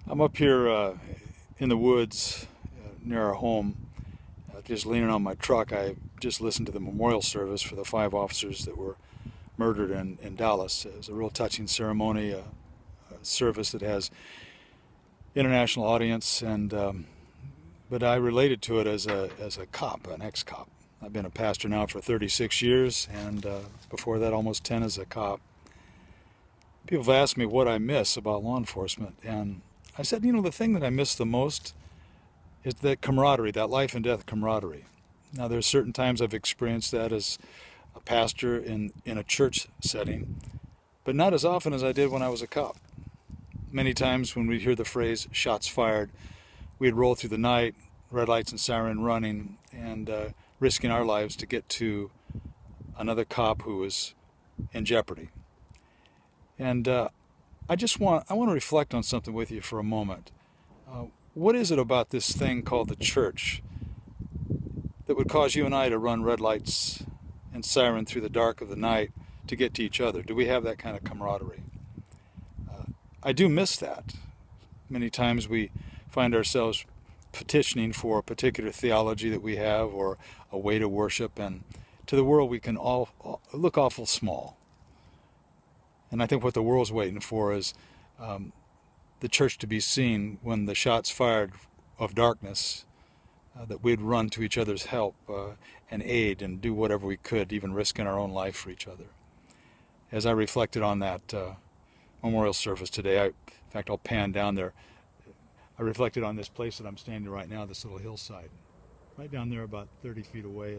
I'm up here in the woods near our home, just leaning on my truck. I just listened to the memorial service for the 5 officers that were murdered in Dallas. It was a real touching ceremony, a service that has international audience, and but I related to it as a cop, an ex-cop. I've been a pastor now for 36 years, and before that almost 10 as a cop. People have asked me what I miss about law enforcement, and I said, the thing that I miss the most is that camaraderie, that life and death camaraderie. Now, there's certain times I've experienced that as a pastor in a church setting, but not as often as I did when I was a cop. Many times when we'd hear the phrase, shots fired, we'd roll through the night, red lights and siren running, and risking our lives to get to another cop who was in jeopardy. And I want to reflect on something with you for a moment. What is it about this thing called the church that would cause you and I to run red lights and siren through the dark of the night to get to each other? Do we have that kind of camaraderie? I do miss that. Many times we find ourselves petitioning for a particular theology that we have or a way to worship, and to the world we can all look awful small. And I think what the world's waiting for is the church to be seen when the shots fired of darkness, that we'd run to each other's help and aid and do whatever we could, even risking our own life for each other. As I reflected on that memorial service today, in fact, I'll pan down there. I reflected on this place that I'm standing right now, this little hillside. Right down there, about 30 feet away,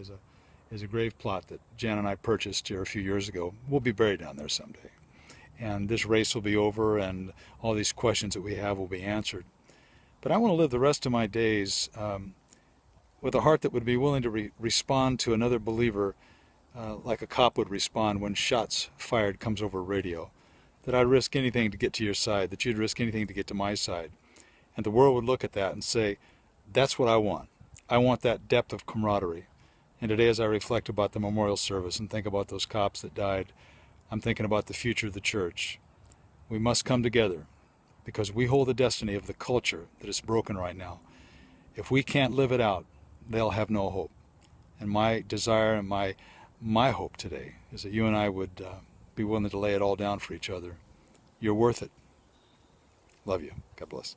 is a grave plot that Jan and I purchased here a few years ago. We'll be buried down there someday. And this race will be over, and all these questions that we have will be answered. But I want to live the rest of my days with a heart that would be willing to respond to another believer like a cop would respond when shots fired comes over radio. That I'd risk anything to get to your side, that you'd risk anything to get to my side. And the world would look at that and say, that's what I want. I want that depth of camaraderie. And today, as I reflect about the memorial service and think about those cops that died, I'm thinking about the future of the church. We must come together because we hold the destiny of the culture that is broken right now. If we can't live it out, they'll have no hope. And my desire and my hope today is that you and I would be willing to lay it all down for each other. You're worth it. Love you. God bless.